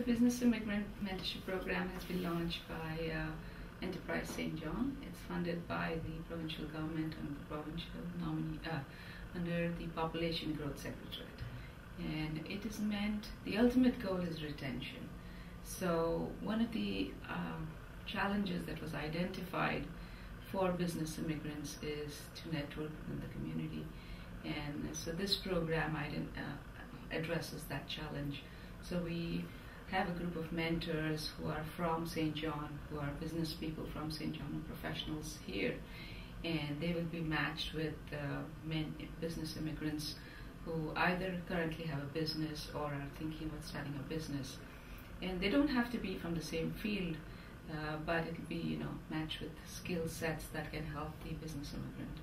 The Business Immigrant Mentorship Program has been launched by Enterprise St. John. It's funded by the provincial government and the provincial nominee under the Population Growth Secretariat. And it is meant, the ultimate goal is retention. So one of the challenges that was identified for business immigrants is to network within the community. And so this program addresses that challenge. So we have a group of mentors who are from St. John, who are business people from St. John and professionals here. And they will be matched with business immigrants who either currently have a business or are thinking about starting a business. And they don't have to be from the same field, but it will be, matched with skill sets that can help the business immigrant.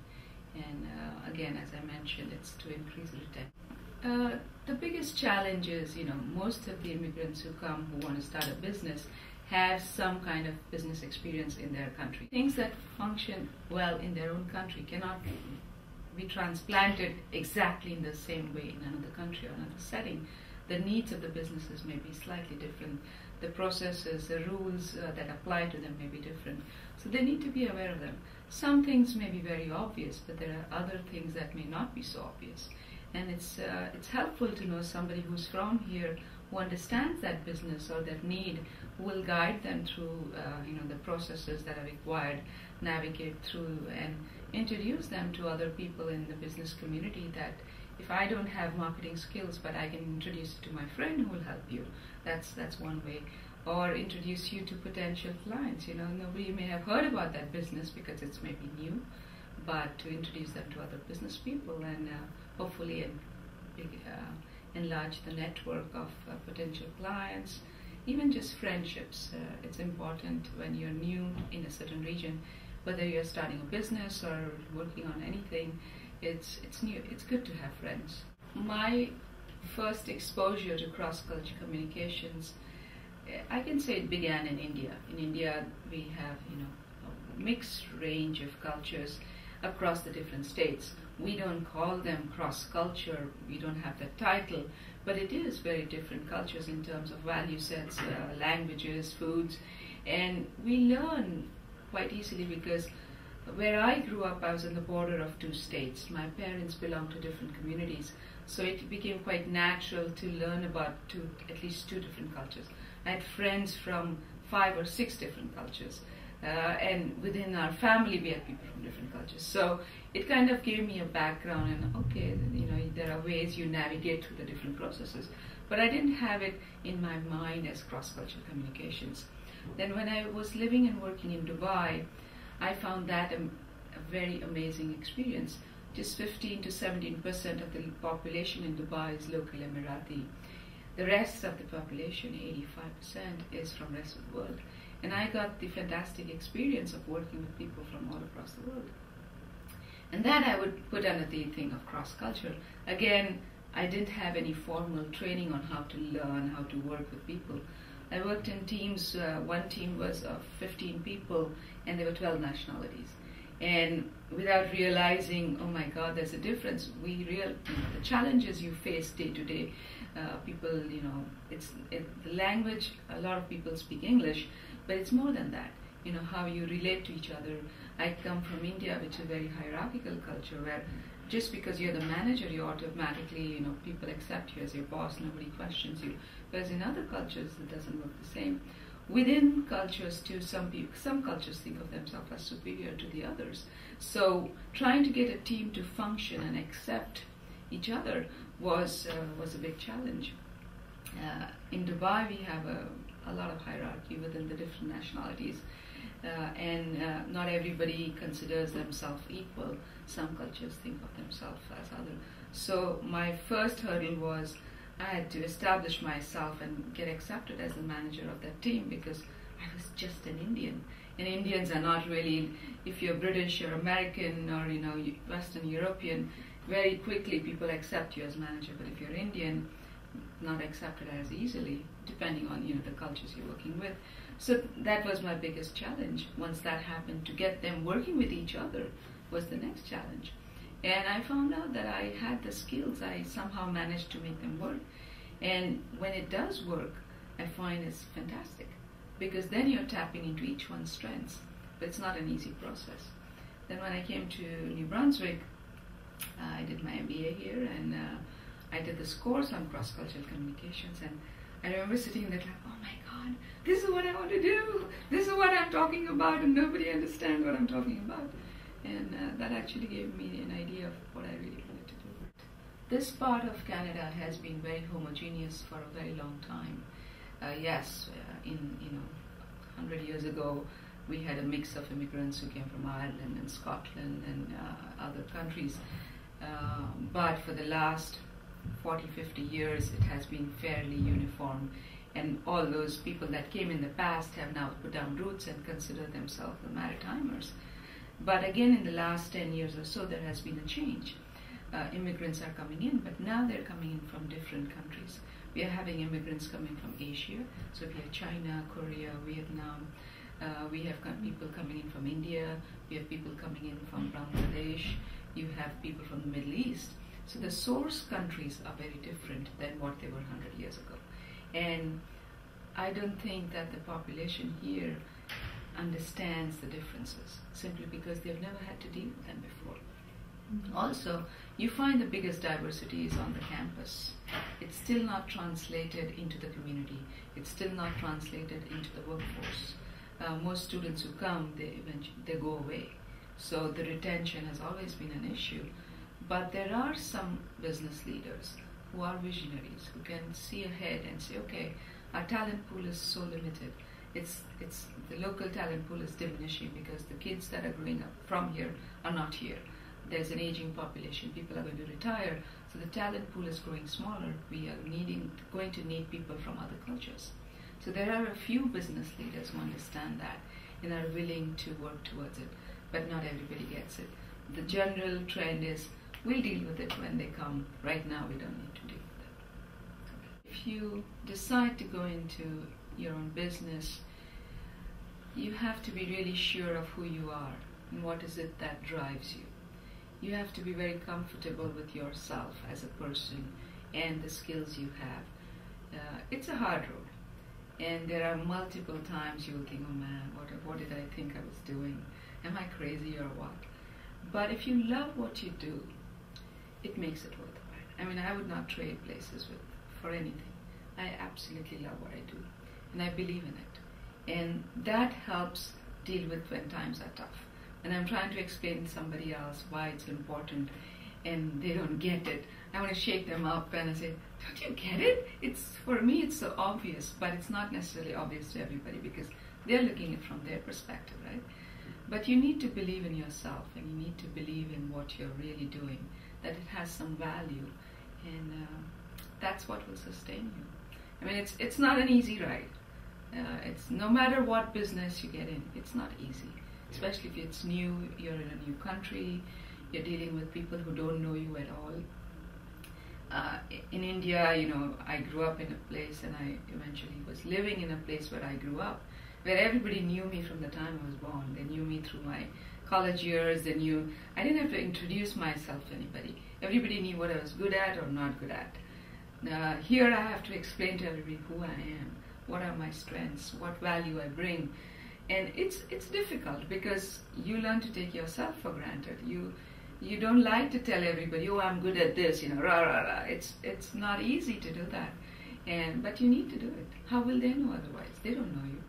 And again, as I mentioned, it's to increase retention. The biggest challenge is, most of the immigrants who come who want to start a business have some kind of business experience in their country. Things that function well in their own country cannot be transplanted exactly in the same way in another country or another setting. The needs of the businesses may be slightly different. The processes, the rules that apply to them may be different. So they need to be aware of them. Some things may be very obvious, but there are other things that may not be so obvious. And it's helpful to know somebody who's from here, who understands that business or that need, who will guide them through the processes that are required, navigate through, and introduce them to other people in the business community. That if I don't have marketing skills, but I can introduce it to my friend who will help you. That's one way. Or introduce you to potential clients. Nobody may have heard about that business because it's maybe new, but to introduce them to other business people and hopefully enlarge the network of potential clients, even just friendships. It's important when you're new in a certain region, whether you're starting a business or working on anything, it's new. It's good to have friends. My first exposure to cross-culture communications, I can say it began in India. In India, we have a mixed range of cultures across the different states. We don't call them cross-culture, we don't have that title, but it is very different cultures in terms of value sets, languages, foods, and we learn quite easily because where I grew up, I was on the border of two states. My parents belonged to different communities, so it became quite natural to learn about at least two different cultures. I had friends from 5 or 6 different cultures. And within our family we had people from different cultures. So it kind of gave me a background and okay, there are ways you navigate through the different processes. But I didn't have it in my mind as cross-cultural communications. Then when I was living and working in Dubai, I found that a very amazing experience. Just 15 to 17% of the population in Dubai is local Emirati. The rest of the population, 85%, is from the rest of the world. And I got the fantastic experience of working with people from all across the world. And that I would put under the thing of cross-culture. Again, I didn't have any formal training on how to learn, how to work with people. I worked in teams. One team was of 15 people, and there were 12 nationalities. And without realizing, oh my God, there's a difference. The challenges you face day to day. People, the language. A lot of people speak English, but it's more than that. How you relate to each other. I come from India, which is a very hierarchical culture, where just because you're the manager, you automatically, people accept you as your boss. Nobody questions you. Whereas in other cultures, it doesn't work the same. Within cultures too, some cultures think of themselves as superior to the others. So trying to get a team to function and accept each other was a big challenge. In Dubai, we have a lot of hierarchy within the different nationalities, and not everybody considers themselves equal. Some cultures think of themselves as other. So my first hurdle was I had to establish myself and get accepted as the manager of that team because I was just an Indian. And Indians are not really, if you're British or American or Western European, very quickly people accept you as manager. But if you're Indian, not accepted as easily, depending on the cultures you're working with. So that was my biggest challenge. Once that happened, to get them working with each other was the next challenge. And I found out that I had the skills. I somehow managed to make them work. And when it does work, I find is fantastic, because then you're tapping into each one's strengths, but it's not an easy process. Then when I came to New Brunswick, I did my MBA here, and I did this course on cross-cultural communications, and I remember sitting there like, oh my God, this is what I want to do. This is what I'm talking about, and nobody understands what I'm talking about. And that actually gave me an idea of what I really wanted to do. This part of Canada has been very homogeneous for a very long time. Yes, in 100 years ago, we had a mix of immigrants who came from Ireland and Scotland and other countries. But for the last 40-50 years, it has been fairly uniform. And all those people that came in the past have now put down roots and consider themselves the Maritimers. But again, in the last 10 years or so, there has been a change. Immigrants are coming in, but now they're coming in from different countries. We are having immigrants coming from Asia, so we have China, Korea, Vietnam. We have people coming in from India. We have people coming in from Bangladesh. You have people from the Middle East. So the source countries are very different than what they were 100 years ago. And I don't think that the population here understands the differences, simply because they've never had to deal with them before. Also, you find the biggest diversity is on the campus. It's still not translated into the community. It's still not translated into the workforce. Most students who come, they go away. So the retention has always been an issue. But there are some business leaders who are visionaries, who can see ahead and say, okay, our talent pool is so limited. It's the local talent pool is diminishing because the kids that are growing up from here are not here. There's an aging population. People are going to retire, so the talent pool is growing smaller. We are going to need people from other cultures. So there are a few business leaders who understand that and are willing to work towards it, but not everybody gets it. The general trend is, we'll deal with it when they come. Right now, we don't need to deal with it. If you decide to go into your own business, you have to be really sure of who you are and what is it that drives you. You have to be very comfortable with yourself as a person and the skills you have. It's a hard road, and there are multiple times you will think, oh man, what did I think I was doing? Am I crazy or what? But if you love what you do, it makes it worthwhile. I mean, I would not trade places for anything. I absolutely love what I do, and I believe in it. And that helps deal with when times are tough. And I'm trying to explain to somebody else why it's important, and they don't get it. I want to shake them up and I say, don't you get it? For me, it's so obvious, but it's not necessarily obvious to everybody because they're looking at it from their perspective, right? But you need to believe in yourself, and you need to believe in what you're really doing, that it has some value, and that's what will sustain you. I mean, it's not an easy ride. It's no matter what business you get in, it's not easy. Especially if it's new, you're in a new country, you're dealing with people who don't know you at all. In India, I grew up in a place, and I eventually was living in a place where I grew up, where everybody knew me from the time I was born. They knew me through my college years. I didn't have to introduce myself to anybody. Everybody knew what I was good at or not good at. Here I have to explain to everybody who I am, what are my strengths, what value I bring. And it's difficult because you learn to take yourself for granted. You don't like to tell everybody, oh, I'm good at this, rah, rah, rah. It's not easy to do that. But you need to do it. How will they know otherwise? They don't know you.